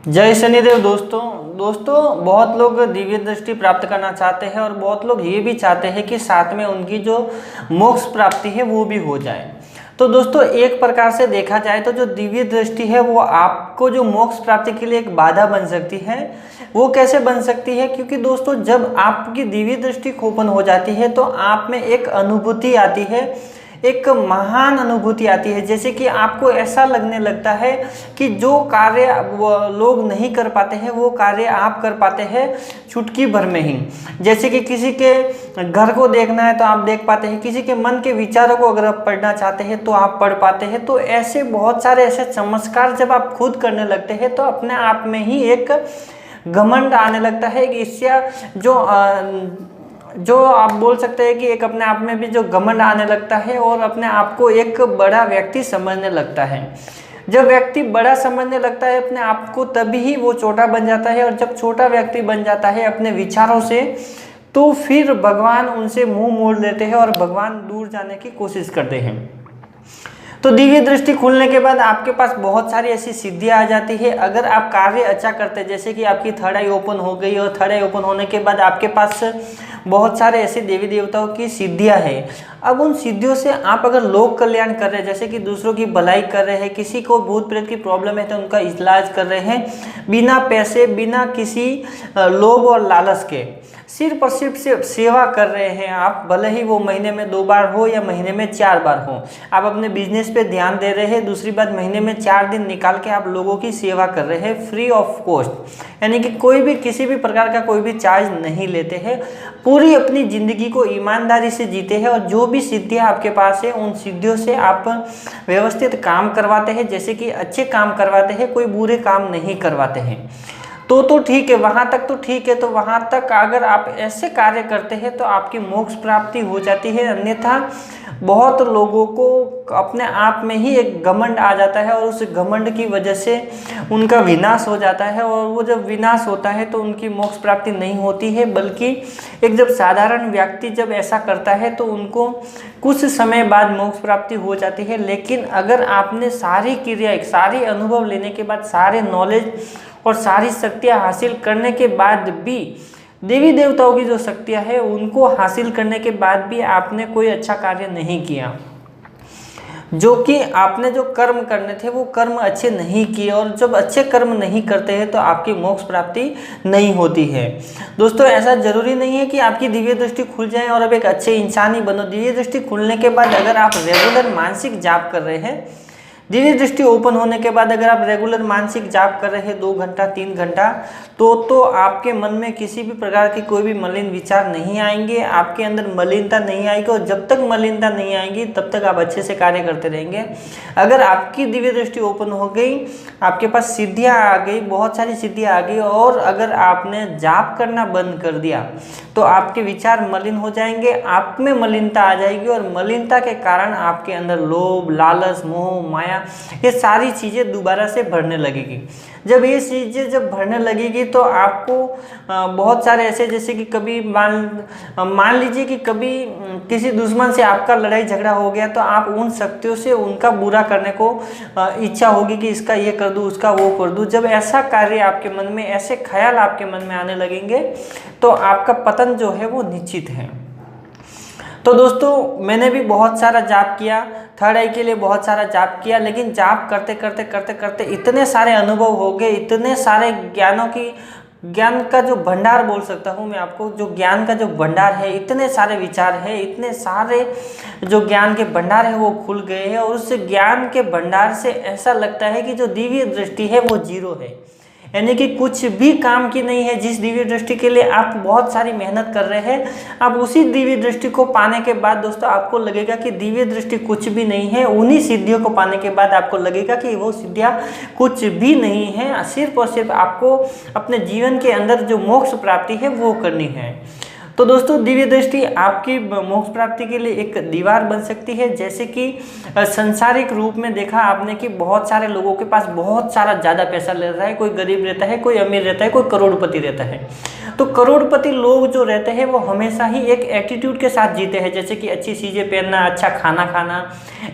जय शनिदेव। दोस्तों बहुत लोग दिव्य दृष्टि प्राप्त करना चाहते हैं और बहुत लोग ये भी चाहते हैं कि साथ में उनकी जो मोक्ष प्राप्ति है वो भी हो जाए। तो दोस्तों एक प्रकार से देखा जाए तो जो दिव्य दृष्टि है वो आपको जो मोक्ष प्राप्ति के लिए एक बाधा बन सकती है। वो कैसे बन सकती है? क्योंकि दोस्तों जब आपकी दिव्य दृष्टि ओपन हो जाती है तो आप में एक अनुभूति आती है, एक महान अनुभूति आती है। जैसे कि आपको ऐसा लगने लगता है कि जो कार्य वो लोग नहीं कर पाते हैं वो कार्य आप कर पाते हैं चुटकी भर में ही। जैसे कि किसी के घर को देखना है तो आप देख पाते हैं, किसी के मन के विचारों को अगर आप पढ़ना चाहते हैं तो आप पढ़ पाते हैं। तो ऐसे बहुत सारे ऐसे चमत्कार जब आप खुद करने लगते हैं तो अपने आप में ही एक घमंड आने लगता है। इससे जो आप बोल सकते हैं कि एक अपने आप में भी जो घमंड आने लगता है और अपने आप को एक बड़ा व्यक्ति समझने लगता है। जब व्यक्ति बड़ा समझने लगता है अपने आप को तभी ही वो छोटा बन जाता है, और जब छोटा व्यक्ति बन जाता है अपने विचारों से तो फिर भगवान उनसे मुंह मोड़ लेते हैं और भगवान दूर जाने की कोशिश करते हैं। तो दिव्य दृष्टि खुलने के बाद आपके पास बहुत सारी ऐसी सिद्धियां आ जाती है। अगर आप कार्य अच्छा करते हैं, जैसे कि आपकी थर्ड आई ओपन हो गई और थर्ड आई ओपन होने के बाद आपके पास बहुत सारे ऐसे देवी देवताओं की सिद्धियां हैं। अब उन सिद्धियों से आप अगर लोक कल्याण कर रहे हैं, जैसे कि दूसरों की भलाई कर रहे हैं, किसी को भूत प्रेत की प्रॉब्लम है तो उनका इलाज कर रहे हैं बिना पैसे, बिना किसी लोभ और लालच के, सिर्फ और सिर्फ सेवा कर रहे हैं आप, भले ही वो महीने में 2 बार हो या महीने में 4 बार हो। आप अपने बिजनेस पे ध्यान दे रहे हैं। दूसरी बात, महीने में 4 दिन निकाल के आप लोगों की सेवा कर रहे हैं फ्री ऑफ कॉस्ट, यानी कि कोई भी किसी भी प्रकार का कोई भी चार्ज नहीं लेते हैं। पूरी अपनी ज़िंदगी को ईमानदारी से जीते हैं और जो भी सिद्धियाँ आपके पास है उन सिद्धियों से आप व्यवस्थित काम करवाते हैं, जैसे कि अच्छे काम करवाते हैं, कोई बुरे काम नहीं करवाते हैं। तो ठीक है, वहाँ तक तो ठीक है। तो वहाँ तक अगर आप ऐसे कार्य करते हैं तो आपकी मोक्ष प्राप्ति हो जाती है। अन्यथा बहुत लोगों को अपने आप में ही एक घमंड आ जाता है और उस घमंड की वजह से उनका विनाश हो जाता है, और वो जब विनाश होता है तो उनकी मोक्ष प्राप्ति नहीं होती है, बल्कि एक जब साधारण व्यक्ति जब ऐसा करता है तो उनको कुछ समय बाद मोक्ष प्राप्ति हो जाती है। लेकिन अगर आपने सारी क्रिया, सारे अनुभव लेने के बाद, सारे नॉलेज और सारी शक्तियाँ हासिल करने के बाद भी, देवी देवताओं की जो शक्तियाँ हैं उनको हासिल करने के बाद भी आपने कोई अच्छा कार्य नहीं किया, जो कि आपने जो कर्म करने थे वो कर्म अच्छे नहीं किए, और जब अच्छे कर्म नहीं करते हैं तो आपकी मोक्ष प्राप्ति नहीं होती है। दोस्तों ऐसा जरूरी नहीं है कि आपकी दिव्य दृष्टि खुल जाए और अब एक अच्छे इंसान ही बनो। दिव्य दृष्टि खुलने के बाद अगर आप रेगुलर मानसिक जाप कर रहे हैं, दिव्य दृष्टि ओपन होने के बाद अगर आप रेगुलर मानसिक जाप कर रहे हैं 2 घंटा 3 घंटा, तो आपके मन में किसी भी प्रकार की कोई भी मलिन विचार नहीं आएंगे, आपके अंदर मलिनता नहीं आएगी, और जब तक मलिनता नहीं आएगी तब तक आप अच्छे से कार्य करते रहेंगे। अगर आपकी दिव्य दृष्टि ओपन हो गई, आपके पास सिद्धियाँ आ गई, बहुत सारी सिद्धियाँ आ गई, और अगर आपने जाप करना बंद कर दिया तो आपके विचार मलिन हो जाएंगे, आप में मलिनता आ जाएगी, और मलिनता के कारण आपके अंदर लोभ, लालच, मोह, माया, ये सारी चीज़ें दोबारा से भरने लगेगी। जब ये चीज़ें जब भरने लगेगी तो आपको बहुत सारे ऐसे, जैसे कि कभी मान लीजिए कि कभी किसी दुश्मन से आपका लड़ाई झगड़ा हो गया तो आप उन शक्तियों से उनका बुरा करने को इच्छा होगी कि इसका ये कर दूँ, उसका वो कर दूँ। जब ऐसा कार्य आपके मन में, ऐसे ख्याल आपके मन में आने लगेंगे तो आपका पतन जो है वो निश्चित है। तो दोस्तों मैंने भी बहुत सारा जाप किया, थर्ड आई के लिए बहुत सारा जाप किया, लेकिन जाप करते करते करते करते इतने सारे अनुभव हो गए, इतने सारे ज्ञान का जो भंडार बोल सकता हूँ मैं आपको, जो ज्ञान का जो भंडार है, इतने सारे विचार है, इतने सारे जो ज्ञान के भंडार है वो खुल गए हैं, और उस ज्ञान के भंडार से ऐसा लगता है कि जो दिव्य दृष्टि है वो जीरो है, यानी कि कुछ भी काम की नहीं है। जिस दिव्य दृष्टि के लिए आप बहुत सारी मेहनत कर रहे हैं, अब उसी दिव्य दृष्टि को पाने के बाद दोस्तों आपको लगेगा कि दिव्य दृष्टि कुछ भी नहीं है। उन्हीं सिद्धियों को पाने के बाद आपको लगेगा कि वो सिद्धियाँ कुछ भी नहीं है, सिर्फ और सिर्फ आपको अपने जीवन के अंदर जो मोक्ष प्राप्ति है वो करनी है। तो दोस्तों दिव्य दृष्टि आपकी मोक्ष प्राप्ति के लिए एक दीवार बन सकती है। जैसे कि संसारिक रूप में देखा आपने कि बहुत सारे लोगों के पास बहुत सारा ज़्यादा पैसा ले रहा है, कोई गरीब रहता है, कोई अमीर रहता है, कोई करोड़पति रहता है। तो करोड़पति लोग जो रहते हैं वो हमेशा ही एक एटीट्यूड के साथ जीते हैं, जैसे कि अच्छी चीज़ें पहनना, अच्छा खाना खाना,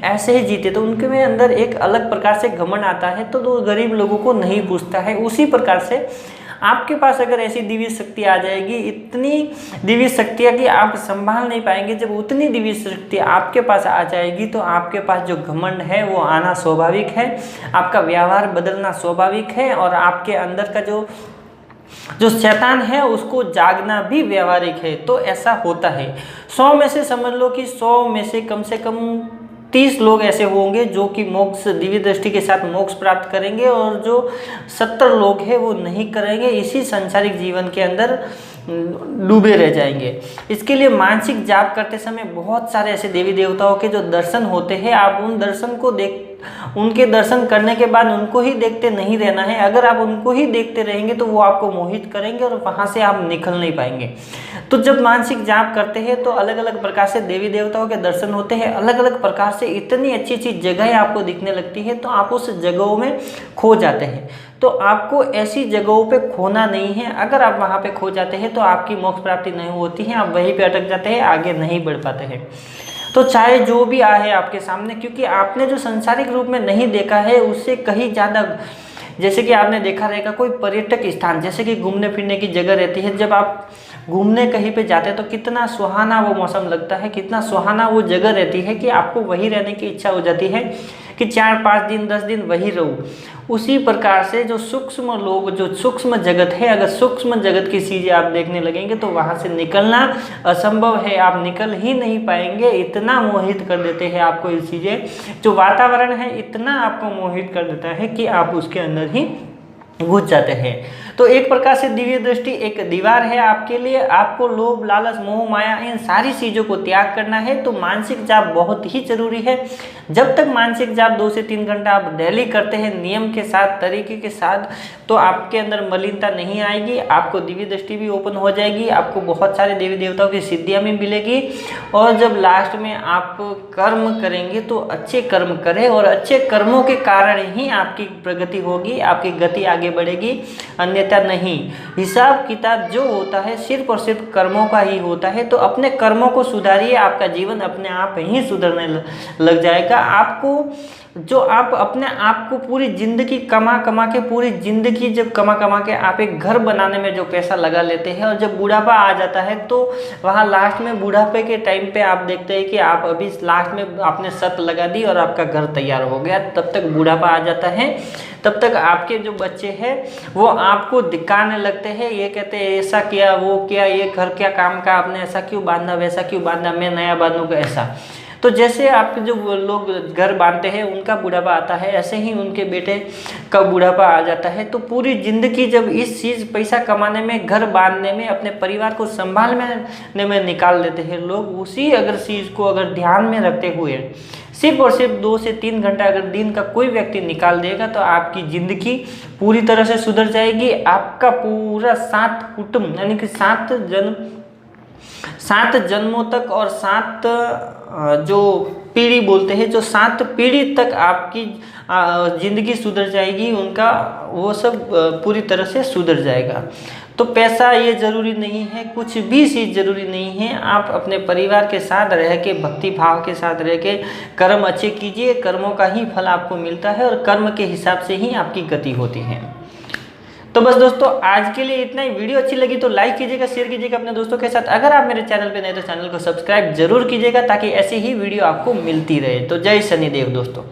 ऐसे ही जीते। तो उनके में अंदर एक अलग प्रकार से घमंड आता है, तो गरीब लोगों को नहीं पूछता है। उसी प्रकार से आपके पास अगर ऐसी दिव्य शक्ति आ जाएगी, इतनी दिव्य शक्तियाँ कि आप संभाल नहीं पाएंगे, जब उतनी दिव्य शक्ति आपके पास आ जाएगी तो आपके पास जो घमंड है वो आना स्वाभाविक है, आपका व्यवहार बदलना स्वाभाविक है, और आपके अंदर का जो शैतान है उसको जागना भी व्यवहारिक है। तो ऐसा होता है। 100 में से समझ लो कि 100 में से कम 30 लोग ऐसे होंगे जो कि मोक्ष दिव्य दृष्टि के साथ मोक्ष प्राप्त करेंगे, और जो 70 लोग हैं वो नहीं करेंगे, इसी सांसारिक जीवन के अंदर डूबे रह जाएंगे। इसके लिए मानसिक जाप करते समय बहुत सारे ऐसे देवी देवताओं के जो दर्शन होते हैं, आप उन दर्शन को उनके दर्शन करने के बाद उनको ही देखते नहीं रहना है। अगर आप उनको ही देखते रहेंगे तो वो आपको मोहित करेंगे और वहाँ से आप निकल नहीं पाएंगे। तो जब मानसिक जाप करते हैं तो अलग अलग प्रकार से देवी देवताओं के दर्शन होते हैं, अलग अलग प्रकार से इतनी अच्छी अच्छी जगहें आपको दिखने लगती है, तो आप उस जगहों में खो जाते हैं। तो आपको ऐसी जगहों पे खोना नहीं है। अगर आप वहाँ पे खो जाते हैं तो आपकी मोक्ष प्राप्ति नहीं होती है, आप वहीं पे अटक जाते हैं, आगे नहीं बढ़ पाते हैं। तो चाहे जो भी आए आपके सामने, क्योंकि आपने जो संसारिक रूप में नहीं देखा है उससे कहीं ज़्यादा, जैसे कि आपने देखा रहेगा कोई पर्यटक स्थान, जैसे कि घूमने फिरने की जगह रहती है, जब आप घूमने कहीं पे जाते हैं तो कितना सुहाना वो मौसम लगता है, कितना सुहाना वो जगह रहती है कि आपको वहीं रहने की इच्छा हो जाती है कि 4-5 दिन 10 दिन वहीं रहूँ। उसी प्रकार से जो सूक्ष्म लोग, जो सूक्ष्म जगत है, अगर सूक्ष्म जगत की चीज़ें आप देखने लगेंगे तो वहाँ से निकलना असंभव है, आप निकल ही नहीं पाएंगे। इतना मोहित कर देते हैं आपको ये चीज़ें, जो वातावरण है इतना आपको मोहित कर देता है कि आप उसके अंदर ही घुस जाते हैं। तो एक प्रकार से दिव्य दृष्टि एक दीवार है आपके लिए। आपको लोभ, लालच, मोह, माया, इन सारी चीज़ों को त्याग करना है। तो मानसिक जाप बहुत ही जरूरी है। जब तक मानसिक जाप 2 से 3 घंटा आप डेली करते हैं नियम के साथ, तरीके के साथ, तो आपके अंदर मलिनता नहीं आएगी, आपको दिव्य दृष्टि भी ओपन हो जाएगी, आपको बहुत सारे देवी देवताओं की सिद्धियाँ भी मिलेगी। और जब लास्ट में आप कर्म करेंगे तो अच्छे कर्म करें, और अच्छे कर्मों के कारण ही आपकी प्रगति होगी, आपकी गति आगे बढ़ेगी, अन्यथा नहीं। हिसाब किताब जो होता है सिर्फ और सिर्फ कर्मों का ही होता है। तो अपने कर्मों को सुधारिए, आपका जीवन अपने आप ही सुधरने लग जाएगा। आपको जो आप अपने आप को पूरी जिंदगी कमा के, पूरी जिंदगी जब कमा के आप एक घर बनाने में जो पैसा लगा लेते हैं, और जब बुढ़ापा आ जाता है तो वहाँ लास्ट में बुढ़ापे के टाइम पे आप देखते हैं कि आप अभी लास्ट में आपने शर्त लगा दी और आपका घर तैयार हो गया, तब तक बुढ़ापा आ जाता है। तब तक आपके जो बच्चे हैं वो आपको दिखाने लगते हैं, ये कहते हैं ऐसा किया, वो किया, ये घर क्या काम का, आपने ऐसा क्यों बांधा, वैसा क्यों बांधा, मैं नया बांधूंगा ऐसा। तो जैसे आपके जो लोग घर बांधते हैं उनका बुढ़ापा आता है, ऐसे ही उनके बेटे का बुढ़ापा आ जाता है। तो पूरी ज़िंदगी जब इस चीज़ पैसा कमाने में, घर बांधने में, अपने परिवार को संभालने में निकाल देते हैं लोग, उसी अगर चीज़ को अगर ध्यान में रखते हुए सिर्फ और सिर्फ 2 से 3 घंटा अगर दिन का कोई व्यक्ति निकाल देगा तो आपकी ज़िंदगी पूरी तरह से सुधर जाएगी। आपका पूरा 7 कुटुंब, यानी कि 7 जन्मों तक, और 7 जो पीढ़ी बोलते हैं, जो 7 पीढ़ी तक आपकी ज़िंदगी सुधर जाएगी, उनका वो सब पूरी तरह से सुधर जाएगा। तो पैसा ये ज़रूरी नहीं है, कुछ भी चीज़ ज़रूरी नहीं है। आप अपने परिवार के साथ रह के, भक्ति भाव के साथ रह के कर्म अच्छे कीजिए, कर्मों का ही फल आपको मिलता है, और कर्म के हिसाब से ही आपकी गति होती है। तो बस दोस्तों आज के लिए इतना ही। वीडियो अच्छी लगी तो लाइक कीजिएगा, शेयर कीजिएगा अपने दोस्तों के साथ। अगर आप मेरे चैनल पे नए तो चैनल को सब्सक्राइब जरूर कीजिएगा, ताकि ऐसी ही वीडियो आपको मिलती रहे। तो जय शनिदेव दोस्तों।